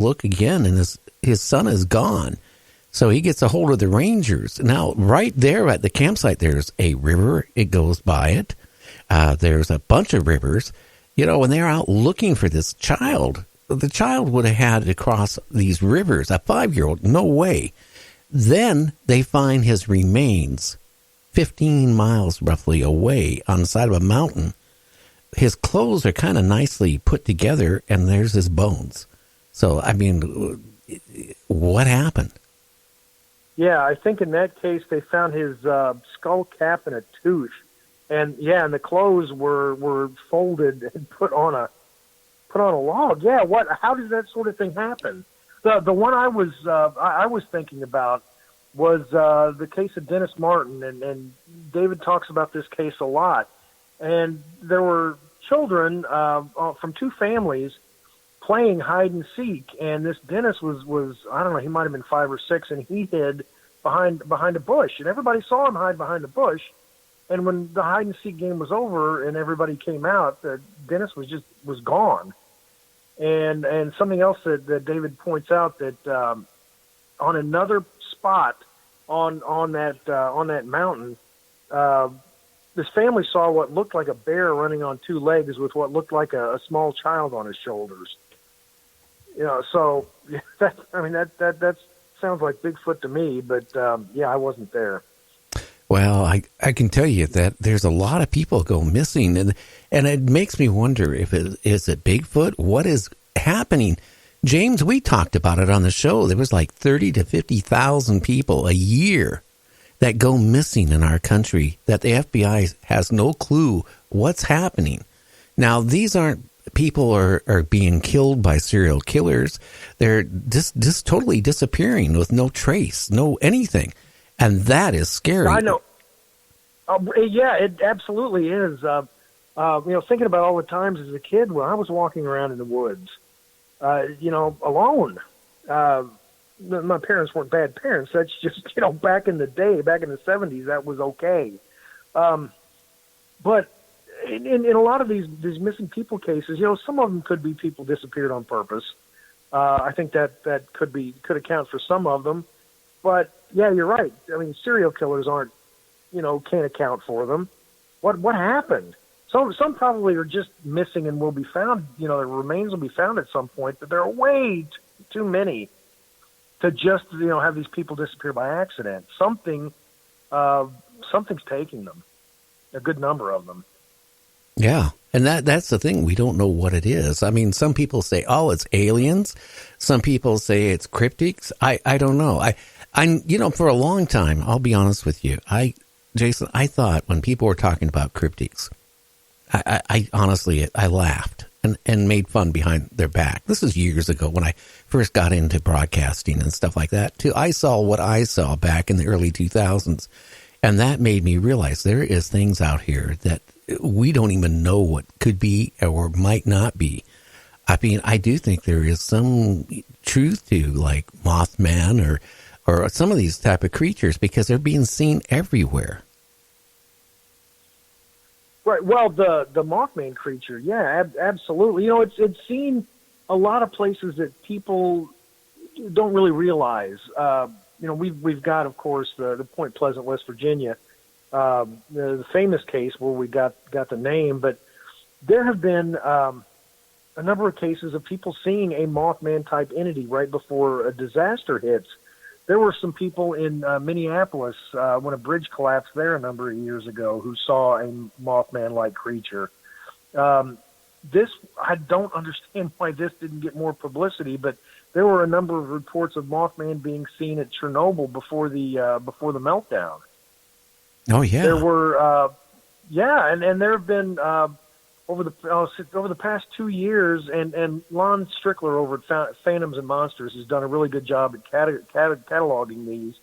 look again, and his son is gone. So he gets a hold of the rangers. Now, right there at the campsite, there's a river. It goes by it. There's a bunch of rivers. When they're out looking for this child, the child would have had to cross these rivers. A 5-year-old, no way. Then they find his remains 15 miles roughly away on the side of a mountain. His clothes are kind of nicely put together, and there's his bones. So, I mean, what happened? Yeah, I think in that case they found his skull cap and a tooth, and the clothes were folded and put on a log. Yeah, how does that sort of thing happen? The one I was thinking about was the case of Dennis Martin, and David talks about this case a lot. And there were children from two families playing hide and seek, and this Dennis was I don't know, he might have been 5 or 6, and he hid behind a bush, and everybody saw him hide behind a bush. And when the hide and seek game was over and everybody came out, Dennis was gone. And something else that David points out, that on another spot on that mountain, this family saw what looked like a bear running on 2 legs with what looked like a small child on his shoulders. So that sounds like Bigfoot to me, but I wasn't there. Well, I can tell you that there's a lot of people go missing, and it makes me wonder if is it Bigfoot? What is happening? James, we talked about it on the show. There was like 30 to 50,000 people a year that go missing in our country, that the FBI has no clue what's happening. Now, these aren't people are being killed by serial killers. They're just totally disappearing with no trace, no anything. And that is scary. I know. It absolutely is. Thinking about all the times as a kid when I was walking around in the woods, alone. My parents weren't bad parents. That's just, back in the day, back in the 70s, that was okay. But in a lot of these missing people cases, some of them could be people disappeared on purpose. I think that could account for some of them. But yeah, you're right. I mean, serial killers aren't, can't account for them. What happened? Some probably are just missing and will be found. Their remains will be found at some point, but there are way too many to just have these people disappear by accident. Something's taking them. A good number of them. Yeah, and that's the thing. We don't know what it is. I mean, some people say, "Oh, it's aliens." Some people say it's cryptids. I don't know. I for a long time, I'll be honest with you, Jason, I thought when people were talking about cryptids, I honestly laughed and made fun behind their back. This is years ago when I first got into broadcasting and stuff like that too. I saw what I saw back in the early 2000s, and that made me realize there is things out here that we don't even know what could be or might not be. I mean, I do think there is some truth to like Mothman or some of these type of creatures because they're being seen everywhere. Right. Well, the Mothman creature, yeah, absolutely. It's seen a lot of places that people don't really realize. We've got, of course, the Point Pleasant, West Virginia, the famous case where we got the name, but there have been a number of cases of people seeing a Mothman type entity right before a disaster hits. There were some people in Minneapolis when a bridge collapsed there a number of years ago who saw a Mothman-like creature. I don't understand why this didn't get more publicity, but there were a number of reports of Mothman being seen at Chernobyl before the meltdown. Oh yeah, there were and there have been over the past 2 years, and Lon Strickler over at Phantoms and Monsters has done a really good job at cataloging these.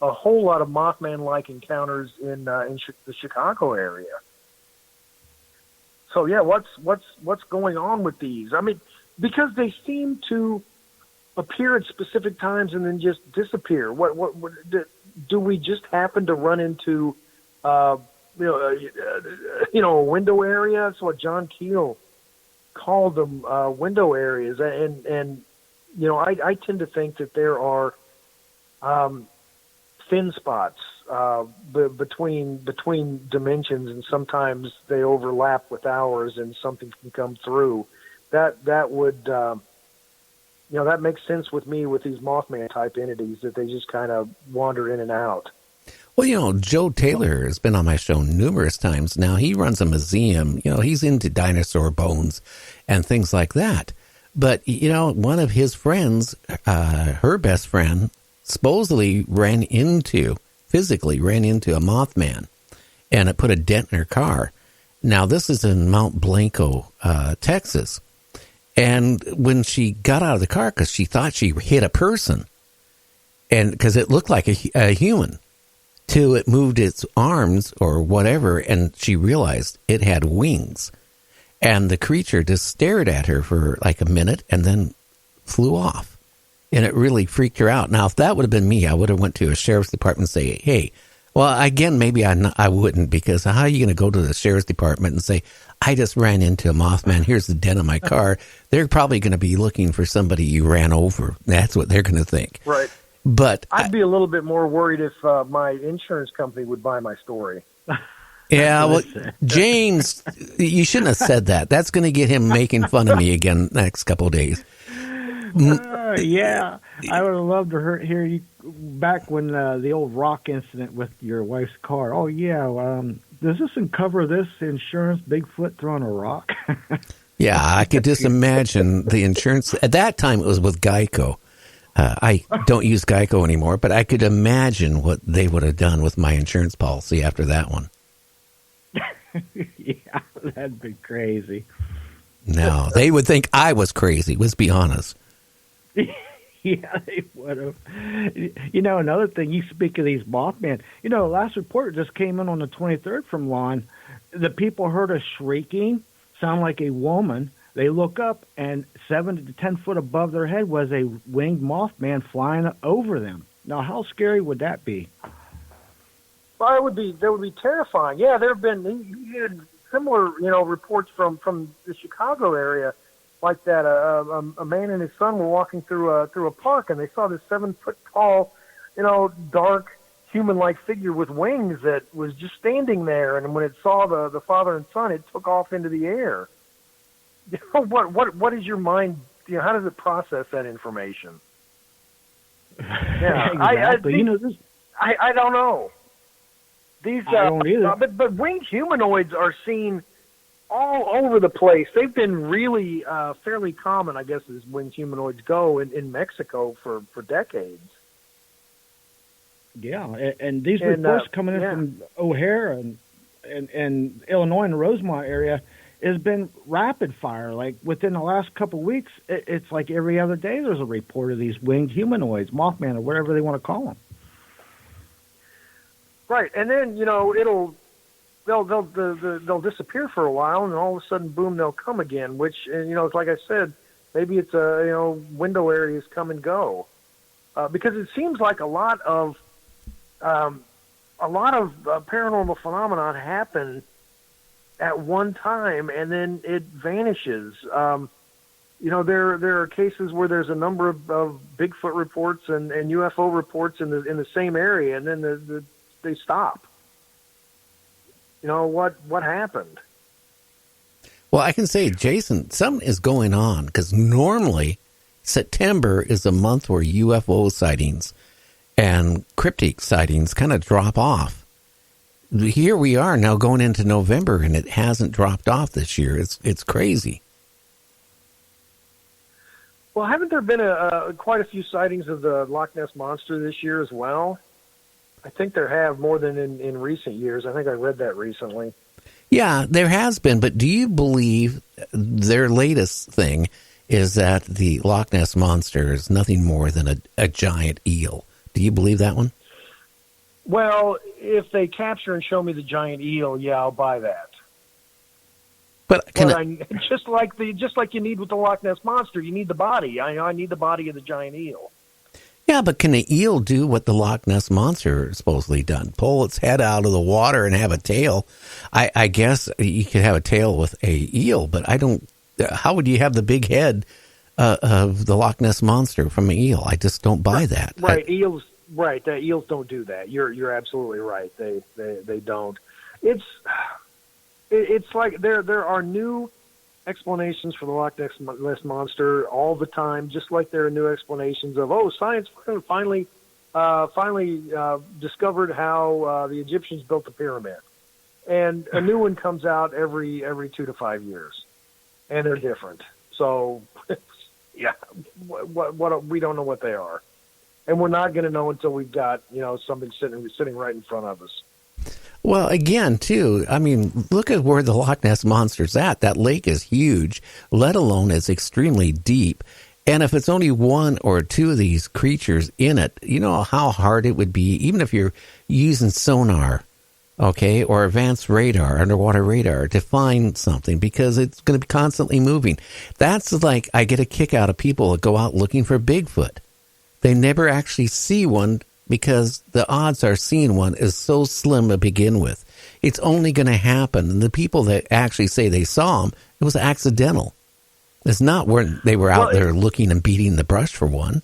A whole lot of Mothman-like encounters in the Chicago area. So yeah, what's going on with these? I mean, because they seem to appear at specific times and then just disappear. What do we just happen to run into? A window area. That's what John Keel called them, window areas. And I tend to think that there are thin spots between dimensions, and sometimes they overlap with ours, and something can come through. That would that makes sense with me with these Mothman type entities, that they just kind of wander in and out. Well, Joe Taylor has been on my show numerous times now. He runs a museum. He's into dinosaur bones and things like that. But, one of his friends, her best friend, supposedly physically ran into a Mothman, and it put a dent in her car. Now, this is in Mount Blanco, Texas. And when she got out of the car, because she thought she hit a person, and because it looked like a human, till it moved its arms or whatever, and she realized it had wings. And the creature just stared at her for like a minute and then flew off. And it really freaked her out. Now, if that would have been me, I would have went to a sheriff's department and say, hey, well, again, maybe I wouldn't, because how are you going to go to the sheriff's department and say, I just ran into a Mothman, here's the dent on my car? They're probably going to be looking for somebody you ran over. That's what they're going to think. Right. But I'd be a little bit more worried if my insurance company would buy my story. Yeah, well, James, you shouldn't have said that. That's going to get him making fun of me again next couple of days. Yeah, I would have loved to hear you back when the old rock incident with your wife's car. Oh, yeah, does this cover this insurance, Bigfoot throwing a rock? Yeah, I could just imagine the insurance. At that time, it was with Geico. I don't use Geico anymore, but I could imagine what they would have done with my insurance policy after that one. Yeah, that'd be crazy. No, they would think I was crazy. Let's be honest. Yeah, they would have. Another thing, you speak of these Mothman. Last report just came in on the 23rd from Lon. The people heard a shrieking, sound like a woman. They look up, and 7 to 10 foot above their head was a winged Mothman flying over them. Now, how scary would that be? Well, that would be terrifying. Yeah, there have been you had similar, reports from the Chicago area, like that. A man and his son were walking through a park, and they saw this 7 foot tall, dark human-like figure with wings that was just standing there. And when it saw the father and son, it took off into the air. What is your mind? How does it process that information? Yeah, exactly. I don't know. These, I don't either. But winged humanoids are seen all over the place. They've been really fairly common, I guess, as winged humanoids go in Mexico for decades. Yeah, and these reports coming in from O'Hare and Illinois and the Rosemont area has been rapid fire. Like within the last couple of weeks, it's like every other day there's a report of these winged humanoids, Mothman, or whatever they want to call them. Right, and then they'll disappear for a while, and all of a sudden, boom, they'll come again. Which it's like I said, maybe it's window areas come and go, because it seems like a lot of paranormal phenomenon happen at one time, and then it vanishes. There are cases where there's a number of Bigfoot reports and UFO reports in the same area, and then they stop. What happened? Well, I can say, Jason, something is going on, because normally September is a month where UFO sightings and cryptic sightings kind of drop off. Here we are now going into November, and it hasn't dropped off this year. It's crazy. Well, haven't there been quite a few sightings of the Loch Ness Monster this year as well? I think there have, more than in recent years. I think I read that recently. Yeah, there has been, but do you believe their latest thing is that the Loch Ness Monster is nothing more than a giant eel? Do you believe that one? Well, if they capture and show me the giant eel, yeah, I'll buy that. But just like you need with the Loch Ness Monster, you need the body. I need the body of the giant eel. Yeah, but can the eel do what the Loch Ness Monster supposedly done? Pull its head out of the water and have a tail. I guess you could have a tail with a eel, but I don't. How would you have the big head of the Loch Ness Monster from an eel. I just don't buy that. Right, eels. Right, eels don't do that. You're absolutely right. They don't. It's like there are new explanations for the Loch Ness Monster all the time, just like there are new explanations of science finally discovered how the Egyptians built the pyramid, and a new one comes out every 2 to 5 years, and they're different. So, yeah, what we don't know what they are, and we're not going to know until we've got something sitting right in front of us. Well, again, too, I mean, look at where the Loch Ness Monster's at. That lake is huge, let alone it's extremely deep. And if it's only one or two of these creatures in it, you know how hard it would be, even if you're using sonar, okay, or advanced radar, underwater radar, to find something, because it's going to be constantly moving. That's like, I get a kick out of people that go out looking for Bigfoot. They never actually see one, because the odds are seeing one is so slim to begin with. It's only going to happen. And the people that actually say they saw him, it was accidental. It's not where they were out there looking and beating the brush for one.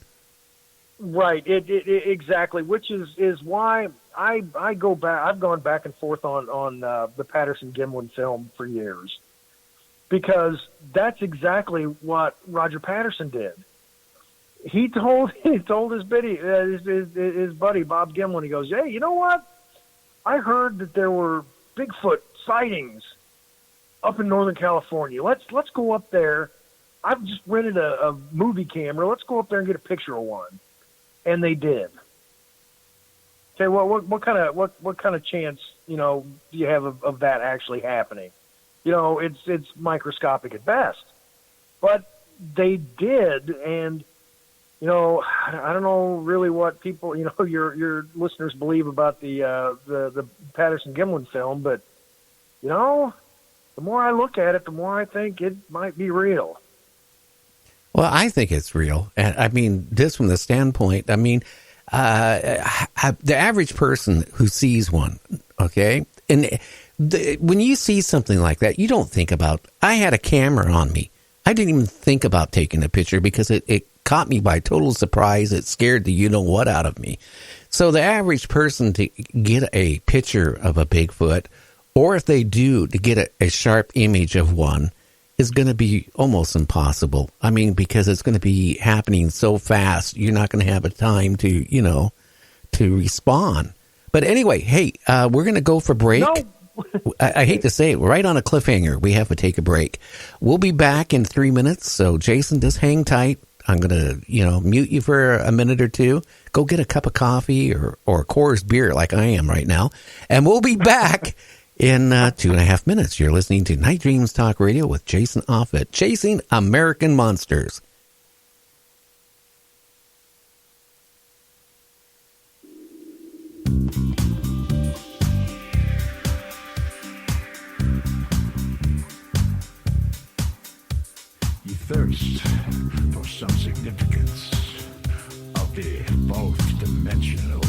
Right. Exactly. Which is why I go back. I've gone back and forth on the Patterson-Gimlin film for years, because that's exactly what Roger Patterson did. He told his buddy Bob Gimlin. He goes, "Hey, you know what? I heard that there were Bigfoot sightings up in Northern California. Let's go up there. I've just rented a movie camera. Let's go up there and get a picture of one." And they did. Okay, well, what kind of chance do you have of that actually happening? It's microscopic at best, but they did. And I don't know really what people, your listeners believe about the Patterson-Gimlin film, but the more I look at it, the more I think it might be real. Well, I think it's real. And I mean, this from the standpoint, I mean, the average person who sees one, okay, and when you see something like that, you don't think about, I had a camera on me. I didn't even think about taking a picture, because it caught me by total surprise. It scared the you-know-what out of me. So the average person to get a picture of a Bigfoot, or if they do, to get a sharp image of one, is going to be almost impossible. I mean, because it's going to be happening so fast, you're not going to have a time to respond. But anyway, hey, we're going to go for break. No. I hate to say it, we're right on a cliffhanger. We have to take a break. We'll be back in 3 minutes. So Jason, just hang tight. I'm going to, mute you for a minute or two. Go get a cup of coffee or Coors beer like I am right now. And we'll be back in 2.5 minutes. You're listening to Night Dreams Talk Radio with Jason Offutt, Chasing American Monsters. You thirst for some significance of the fourth dimensional